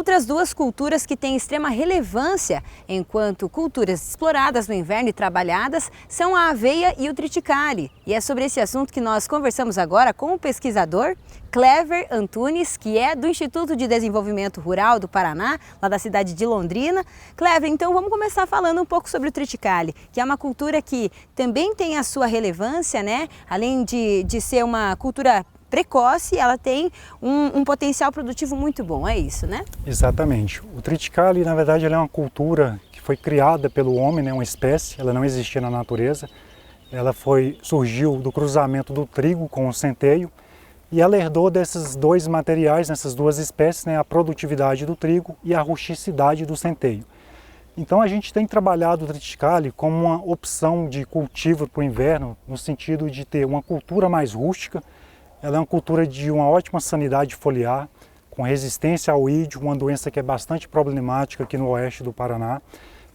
Outras duas culturas que têm extrema relevância enquanto culturas exploradas no inverno e trabalhadas são a aveia e o triticale. E é sobre esse assunto que nós conversamos agora com o pesquisador Clever Antunes, que é do Instituto de Desenvolvimento Rural do Paraná, lá da cidade de Londrina. Clever, então vamos começar falando um pouco sobre o triticale, que é uma cultura que também tem a sua relevância, né? Além de ser uma cultura precoce, ela tem um potencial produtivo muito bom, é isso, né? Exatamente. O triticale, na verdade, ela é uma cultura que foi criada pelo homem, né? Uma espécie, ela não existia na natureza. Ela surgiu do cruzamento do trigo com o centeio e ela herdou desses dois materiais, nessas duas espécies, né? A produtividade do trigo e a rusticidade do centeio. Então a gente tem trabalhado o triticale como uma opção de cultivo para o inverno, no sentido de ter uma cultura mais rústica. Ela é uma cultura de uma ótima sanidade foliar, com resistência ao ídio, uma doença que é bastante problemática aqui no oeste do Paraná.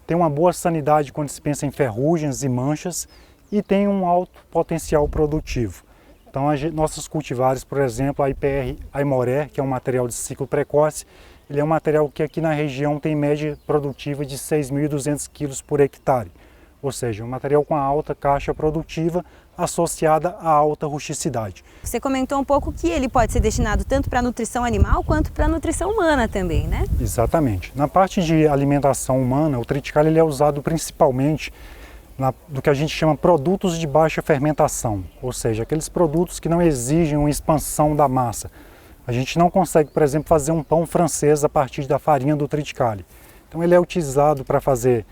Tem uma boa sanidade quando se pensa em ferrugens e manchas e tem um alto potencial produtivo. Então, nossos cultivares, por exemplo, a IPR Aimoré, que é um material de ciclo precoce, ele é um material que aqui na região tem média produtiva de 6.200 kg por hectare. Ou seja, um material com alta caixa produtiva associada à alta rusticidade. Você comentou um pouco que ele pode ser destinado tanto para a nutrição animal quanto para a nutrição humana também, né? Exatamente. Na parte de alimentação humana, o triticale ele é usado principalmente do que a gente chama produtos de baixa fermentação, ou seja, aqueles produtos que não exigem uma expansão da massa. A gente não consegue, por exemplo, fazer um pão francês a partir da farinha do triticale. Então ele é utilizado para fazer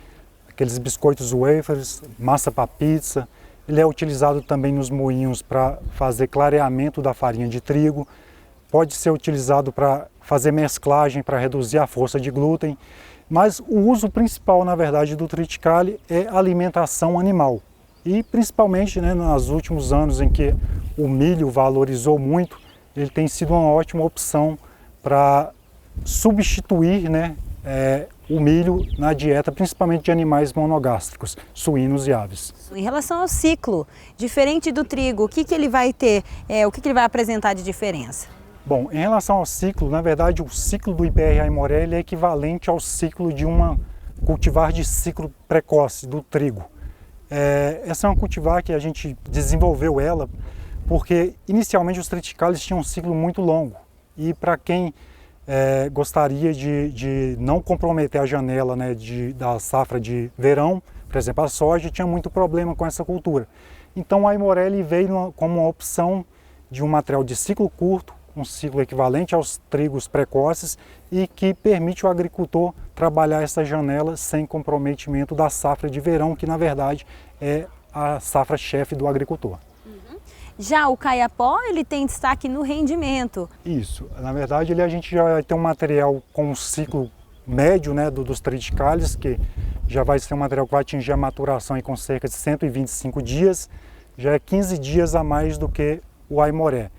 aqueles biscoitos wafers, massa para pizza. Ele é utilizado também nos moinhos para fazer clareamento da farinha de trigo. Pode ser utilizado para fazer mesclagem, para reduzir a força de glúten. Mas o uso principal, na verdade, do triticale é alimentação animal. E principalmente, né, nos últimos anos em que o milho valorizou muito, ele tem sido uma ótima opção para substituir, né, o milho na dieta, principalmente de animais monogástricos, suínos e aves. Em relação ao ciclo, diferente do trigo, o que ele vai ter, o que ele vai apresentar de diferença? Bom, em relação ao ciclo, na verdade o ciclo do IPR Aimoré é equivalente ao ciclo de uma cultivar de ciclo precoce do trigo. Essa é uma cultivar que a gente desenvolveu ela porque inicialmente os triticales tinham um ciclo muito longo e para quem gostaria de não comprometer a janela, né, da safra de verão, por exemplo, a soja tinha muito problema com essa cultura. Então a Aimoré veio como uma opção de um material de ciclo curto, um ciclo equivalente aos trigos precoces e que permite o agricultor trabalhar essa janela sem comprometimento da safra de verão, que na verdade é a safra-chefe do agricultor. Já o caiapó, ele tem destaque no rendimento. Isso, na verdade a gente já tem um material com um ciclo médio, né, dos triticales, que já vai ser um material que vai atingir a maturação com cerca de 125 dias, já é 15 dias a mais do que o Aimoré.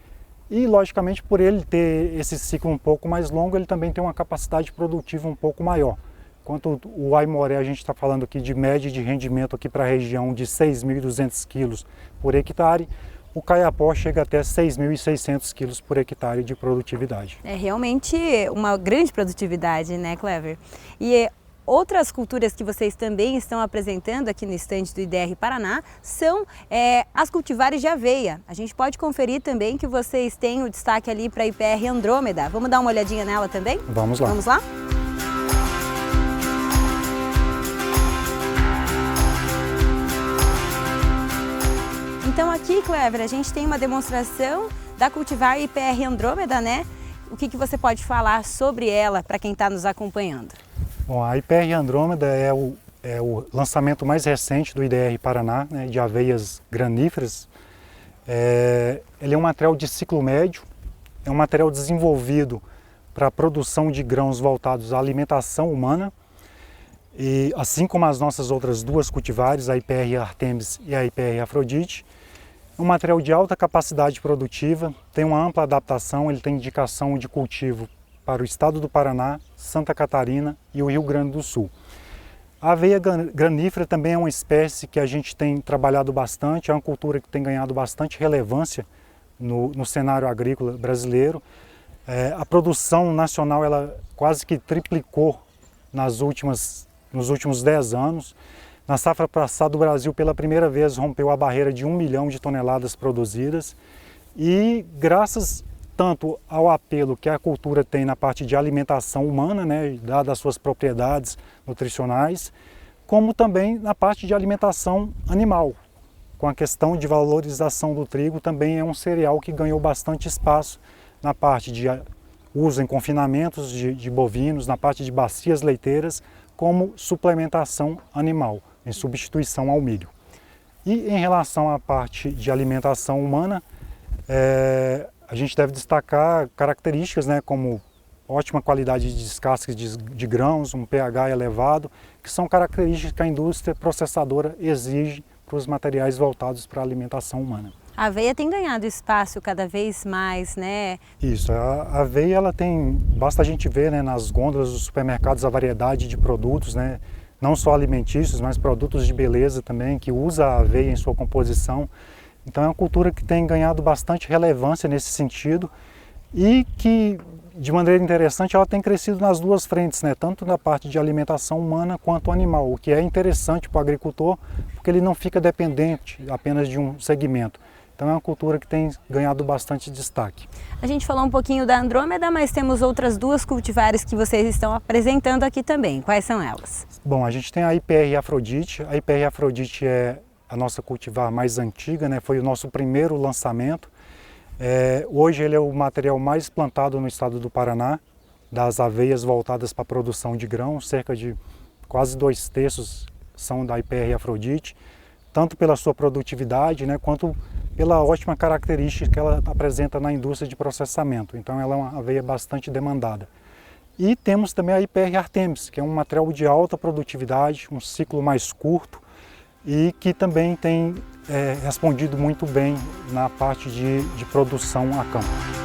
E logicamente por ele ter esse ciclo um pouco mais longo, ele também tem uma capacidade produtiva um pouco maior. Enquanto o Aimoré, a gente está falando aqui de média de rendimento aqui para a região de 6.200 kg por hectare, o caiapó chega até 6.600 kg por hectare de produtividade. É realmente uma grande produtividade, né, Clever? E outras culturas que vocês também estão apresentando aqui no estande do IDR Paraná são as cultivares de aveia. A gente pode conferir também que vocês têm o destaque ali para a IPR Andrômeda. Vamos dar uma olhadinha nela também? Vamos lá. Vamos lá? Então aqui, Clever, a gente tem uma demonstração da cultivar IPR Andrômeda, né? O que você pode falar sobre ela para quem está nos acompanhando? Bom, a IPR Andrômeda é o lançamento mais recente do IDR Paraná, né, de aveias graníferas. Ele é um material de ciclo médio, é um material desenvolvido para a produção de grãos voltados à alimentação humana. E assim como as nossas outras duas cultivares, a IPR Artemis e a IPR Afrodite, é um material de alta capacidade produtiva, tem uma ampla adaptação, ele tem indicação de cultivo para o estado do Paraná, Santa Catarina e o Rio Grande do Sul. A aveia granífera também é uma espécie que a gente tem trabalhado bastante, é uma cultura que tem ganhado bastante relevância no cenário agrícola brasileiro. A produção nacional ela quase que triplicou nos últimos 10 anos. Na safra passada, o Brasil pela primeira vez rompeu a barreira de 1 milhão de toneladas produzidas e graças tanto ao apelo que a cultura tem na parte de alimentação humana, né, dadas as suas propriedades nutricionais, como também na parte de alimentação animal. Com a questão de valorização do trigo, também é um cereal que ganhou bastante espaço na parte de uso em confinamentos de bovinos, na parte de bacias leiteiras, como suplementação animal, em substituição ao milho. E em relação à parte de alimentação humana, a gente deve destacar características, né, como ótima qualidade de descasque de grãos, um pH elevado, que são características que a indústria processadora exige para os materiais voltados para a alimentação humana. A aveia tem ganhado espaço cada vez mais, né? Isso, a aveia ela tem, basta a gente ver, né, nas gôndolas dos supermercados a variedade de produtos, né, não só alimentícios, mas produtos de beleza também, que usa a aveia em sua composição. Então é uma cultura que tem ganhado bastante relevância nesse sentido e que, de maneira interessante, ela tem crescido nas duas frentes, né, tanto na parte de alimentação humana quanto animal, o que é interessante para o agricultor, porque ele não fica dependente apenas de um segmento. Então é uma cultura que tem ganhado bastante destaque. A gente falou um pouquinho da Andrômeda, mas temos outras duas cultivares que vocês estão apresentando aqui também. Quais são elas? Bom, a gente tem a IPR Afrodite. A IPR Afrodite é a nossa cultivar mais antiga, né? Foi o nosso primeiro lançamento. Hoje ele é o material mais plantado no estado do Paraná, das aveias voltadas para a produção de grãos, cerca de quase 2/3 são da IPR Afrodite, tanto pela sua produtividade, né, quanto pela ótima característica que ela apresenta na indústria de processamento. Então ela é uma aveia bastante demandada. E temos também a IPR Artemis, que é um material de alta produtividade, um ciclo mais curto e que também tem respondido muito bem na parte de produção a campo.